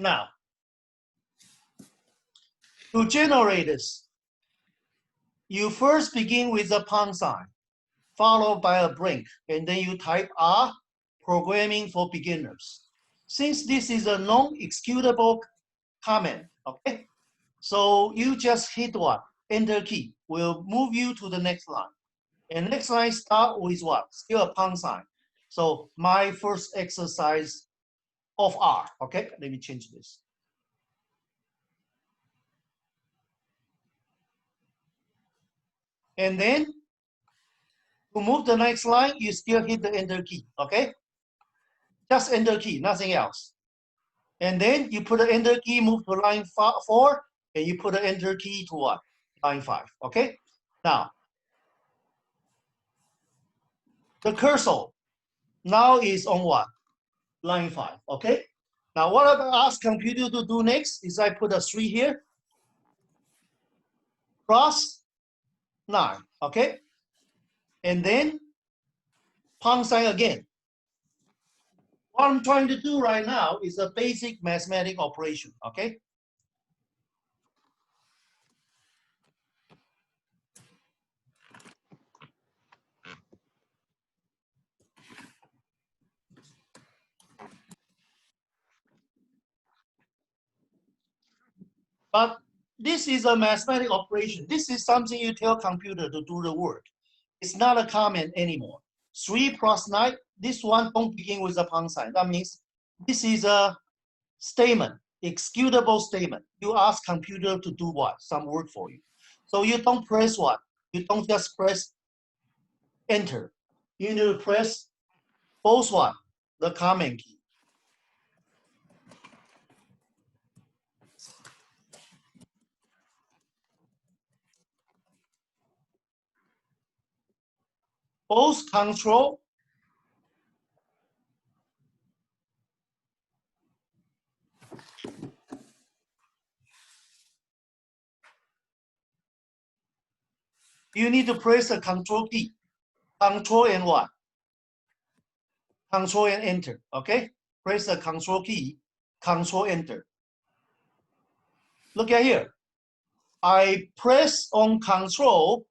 Now, to generate this, you first begin with a pound sign, followed by a blank, and then you type R, programming for beginners. Since this is a non-executable comment, okay? So you just hit what? Enter key will move you to the next line. And next line start with what? Still a pound sign. So my first exercise of R, okay? Let me change this. And then to move the next line, you still hit the enter key, okay? Just enter key, nothing else. And then you put the enter key, move to line 4, and you put the enter key to what? Line 5, okay? Now, the cursor now is on what? Line 5, okay? Now, what I ask computer to do next is I put a 3 here, plus 9, okay? And then pound sign again. What I'm trying to do right now is a basic mathematic operation, okay? But this is a mathematic operation. This is something you tell computer to do the work. It's not a comment anymore. 3 plus 9, this one don't begin with a pound sign. That means this is a statement, executable statement. You ask computer to do what? Some work for you. So you don't press what? You don't just press enter. You need to press both what? The comment key. Both control you need to press the control key. Control and what? Control and enter, okay? Press the control key, control enter. Look at here. I press on control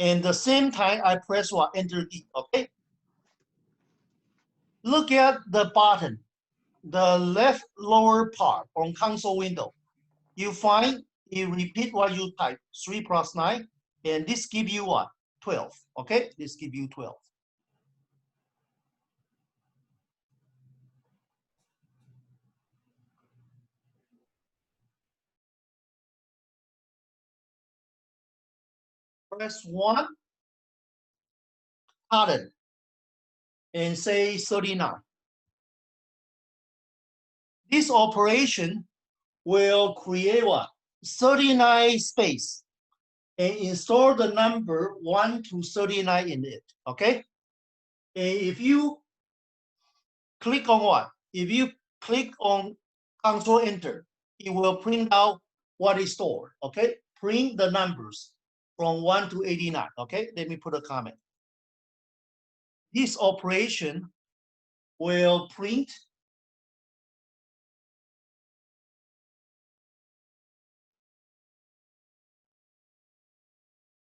and the same time I press what? Enter key, okay? Look at the button, the left lower part on console window. You find you repeat what you type, 3 plus 9, and this give you what? 12, okay? This give you 12. Press 1, pattern, and say 39. This operation will create what? 39 space and install the number 1 to 39 in it, okay? And if you click on what? If you click on Control Enter, it will print out what is stored, okay? Print the numbers from 1 to 89, okay? Let me put a comment. This operation will print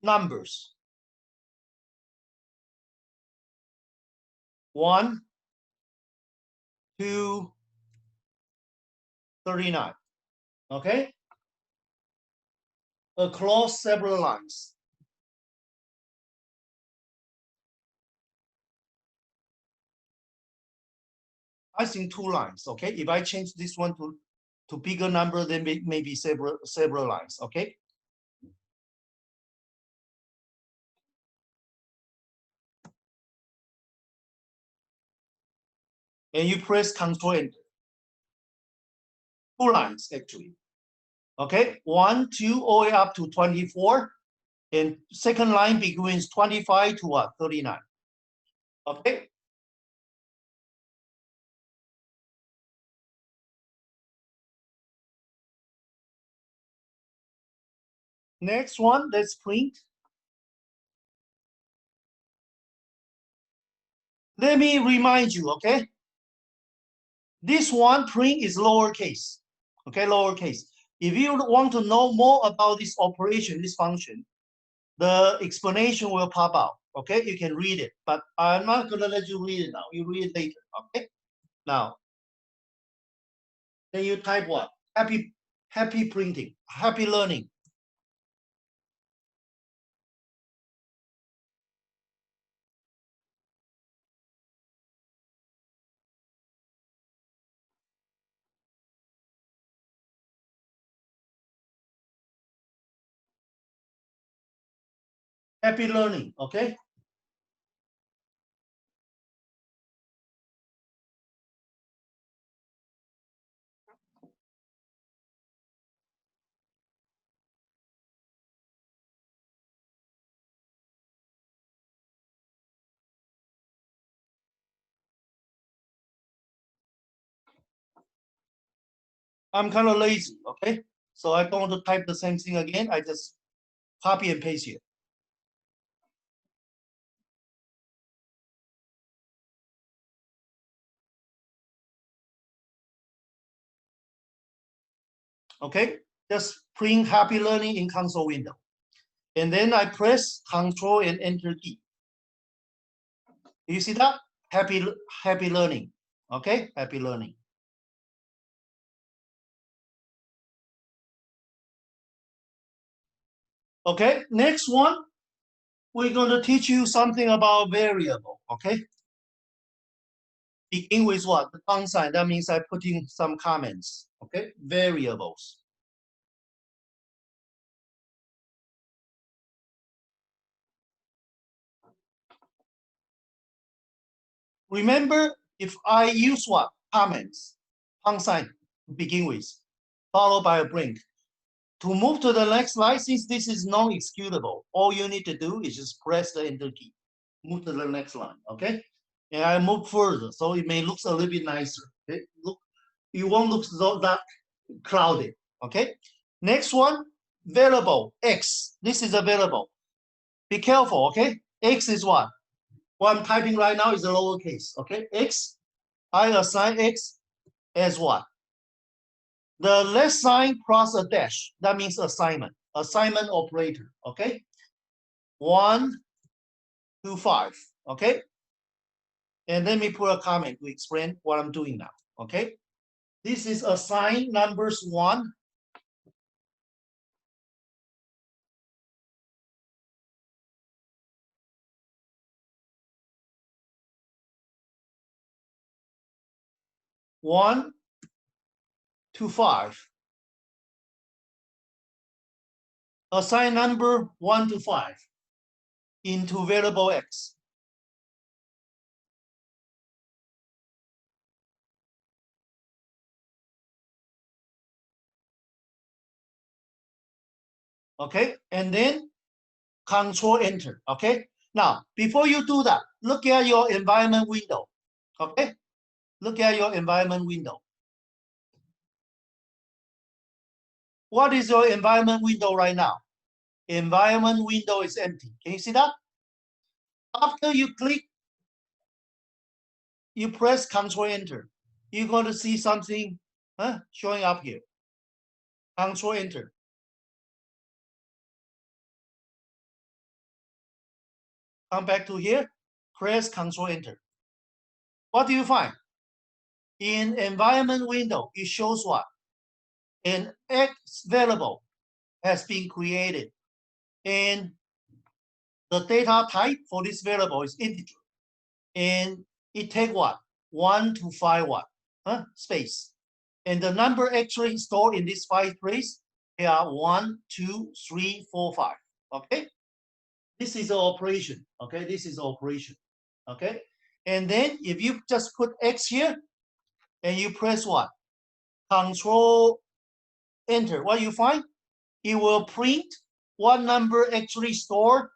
numbers 1 to 39, okay? Across several lines. I think 2 lines, okay? If I change this one to bigger number, then maybe several lines, okay? And you press Control Enter. 2 lines actually. Okay, 1, 2, all the way up to 24, and second line begins 25 to what? 39. Okay. Next one, let's print. Let me remind you, okay? This one print is lowercase. Okay, lowercase. If you want to know more about this operation, this function, the explanation will pop out. Okay, you can read it, but I'm not gonna let you read it now. You read it later. Okay. Now, then you type what? Happy printing, happy learning. Happy learning. Okay. I'm kind of lazy. Okay. So I don't want to type the same thing again. I just copy and paste here. Okay, just print happy learning in console window. And then I press Control and Enter key. You see that? Happy learning. Okay, happy learning. Okay, next one, we're going to teach you something about variable. Okay, begin with what? The pound sign. That means I put in some comments. Okay, variables. Remember, if I use what? Comments, pound sign to begin with, followed by a blank. To move to the next line, since this is non-executable, all you need to do is just press the Enter key. Move to the next line, okay? And I move further, so it may look a little bit nicer. Okay? Look, you won't look so that crowded, okay? Next one, variable X. This is a variable. Be careful, okay? X is what? What I'm typing right now is a lowercase, okay? X, I assign X as what? The less sign plus a dash, that means assignment operator, okay? 1 to 5, okay? And let me put a comment to explain what I'm doing now, okay? This is assign numbers 1 to 5. Assign number 1 to 5 into variable X. Okay, and then Control Enter, okay? Now, before you do that, look at your environment window, okay? Look at your environment window. What is your environment window right now? Environment window is empty. Can you see that? After you click, you press Control Enter. You're going to see something showing up here. Control Enter. Come back to here, press Control Enter. What do you find? In environment window, it shows what? An X variable has been created. And the data type for this variable is integer. And it take what? 1 to 5 what? Space. And the number actually stored in this 5 place, they are 1, 2, 3, 4, 5. Okay? This is the operation. Okay, this is the operation. Okay, and then if you just put X here and you press what? Control Enter. What you find? It will print what number actually stored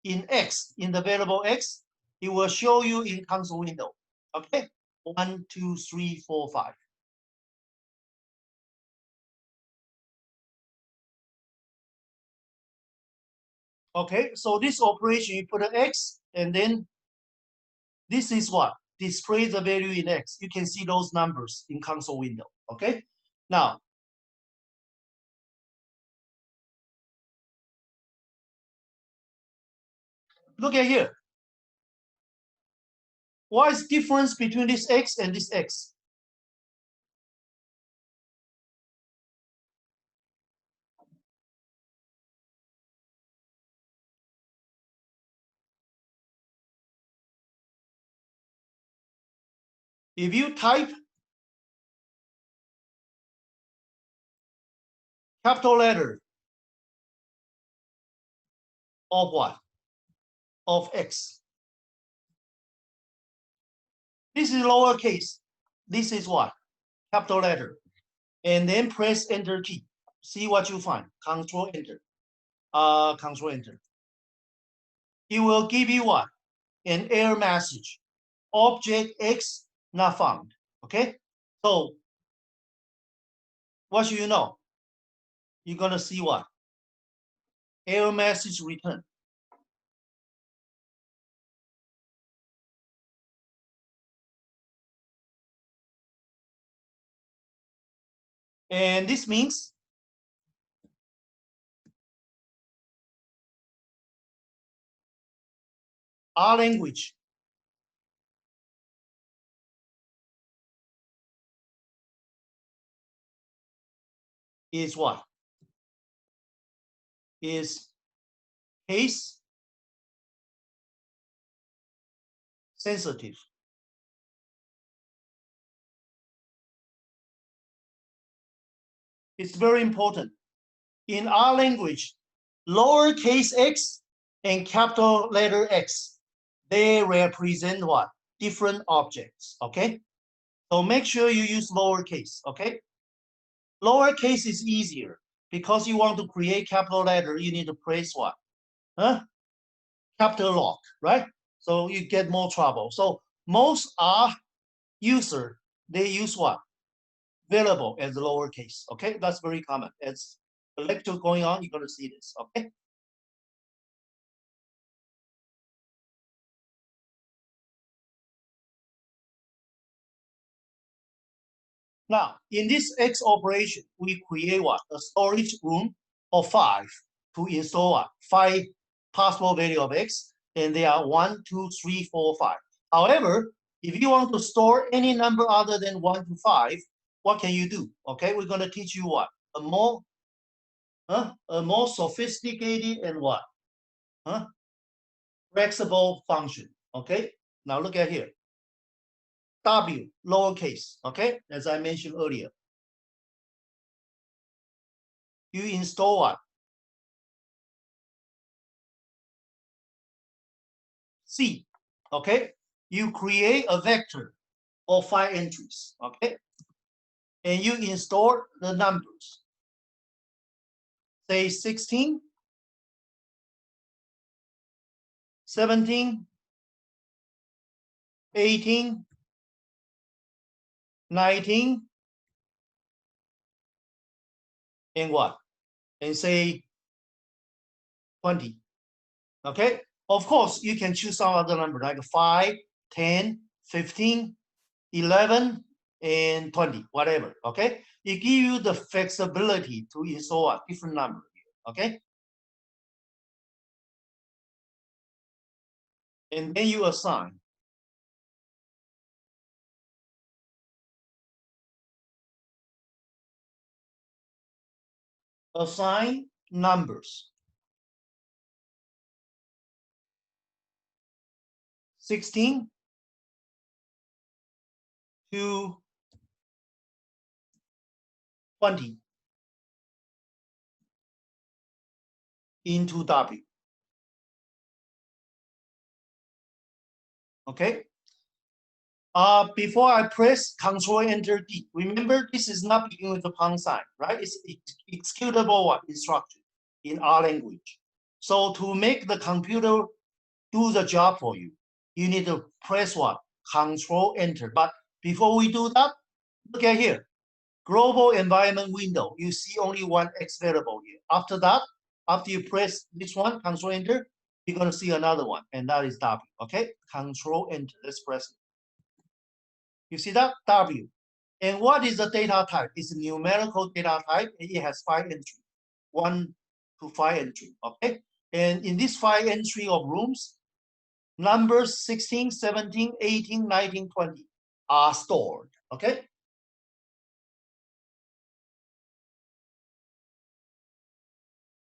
in X, in the variable X. It will show you in console window. Okay, 1, 2, 3, 4, 5. Okay, so this operation, you put an X, and then this is what? Display the value in X. You can see those numbers in console window. Okay, now Look at here. What is the difference between this X and this X? If you type capital letter of what? Of X. This is lowercase. This is what? Capital letter. And then press Enter key. See what you find. Control Enter. Control Enter. It will give you what? An error message. Object X not found. Okay? So what should you know? You're gonna see what? Error message return. And this means our language is what? Is case sensitive. It's very important. In our language, lowercase x and capital letter X, they represent what? Different objects, okay? So make sure you use lowercase, okay? Lowercase is easier because you want to create capital letter, you need to press what? Huh? Capital lock, right? So you get more trouble. So most R user, they use what? Variable as lowercase, okay? That's very common. As the lecture going on, you're gonna see this, okay? Now, in this X operation, we create what? A storage room of 5 to install what? 5 possible value of X, and they are 1, 2, 3, 4, 5. However, if you want to store any number other than 1 to 5, what can you do? Okay, we're going to teach you what? A more sophisticated and what? Flexible function. Okay, now look at here. W, lowercase, okay, as I mentioned earlier. You install what? C, okay? You create a vector of 5 entries, okay? And you install the numbers. Say 16, 17, 18, 19, and what? And say 20, okay? Of course, you can choose some other number like 5, 10, 15, 11, and 20, whatever, okay? It gives you the flexibility to install a different number here, okay? And then you assign. Assign numbers. 16 to 20 into W. Okay. Before I press Control Enter D, remember this is not begin with the pound sign, right? It's executable what instruction in our language. So to make the computer do the job for you, you need to press what? Control Enter. But before we do that, look at here. Global environment window. You see only one X variable here. After that, after you press this one, Control Enter, you're gonna see another one, and that is W. Okay, Control Enter. Let's press it. You see that? W. And what is the data type? It's a numerical data type, and it has 5 entries, 1 to 5 entry. Okay. And in this 5 entry of rooms, numbers 16, 17, 18, 19, 20 are stored, okay?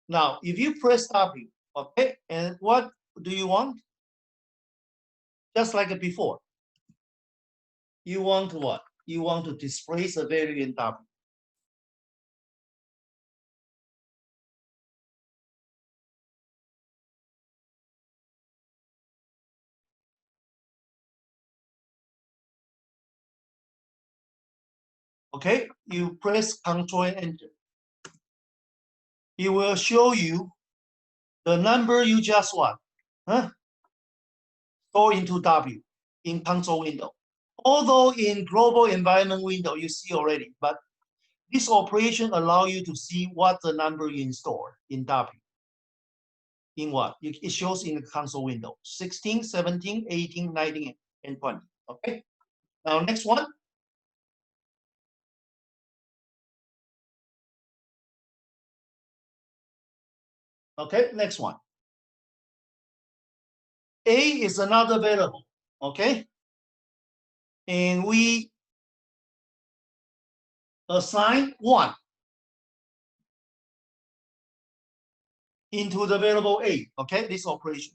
Now, if you press W, okay, and what do you want? Just like before. You want what? You want to displace a value in W. Okay, you press Control and Enter. It will show you the number you just want. Huh? Store into W in console window. Although in global environment window, you see already, but this operation allow you to see what the number you installed in W. In what? It shows in the console window, 16, 17, 18, 19, and 20, okay? Now, next one. Okay, next one. A is another variable, okay? And we assign 1 into the variable A, okay? This operation.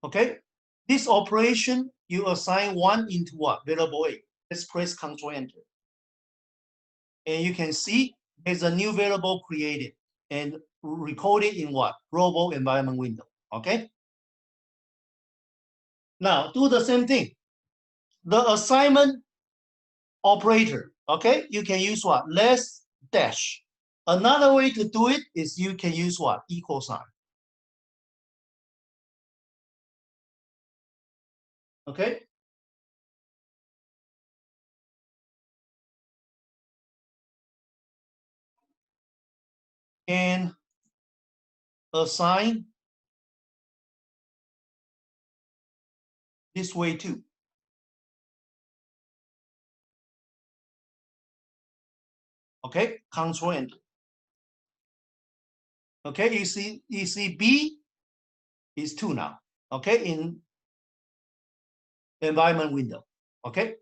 Okay, this operation, you assign 1 into what? Variable A. Let's press Control Enter. And you can see there's a new variable created and recorded in what? Global environment window, okay? Now, do the same thing. The assignment operator, okay? You can use what? Less dash. Another way to do it is you can use what? Equal sign. Okay? And assign this way too. Okay, Control Enter. Okay, you see B is 2 now. Okay, in environment window. Okay,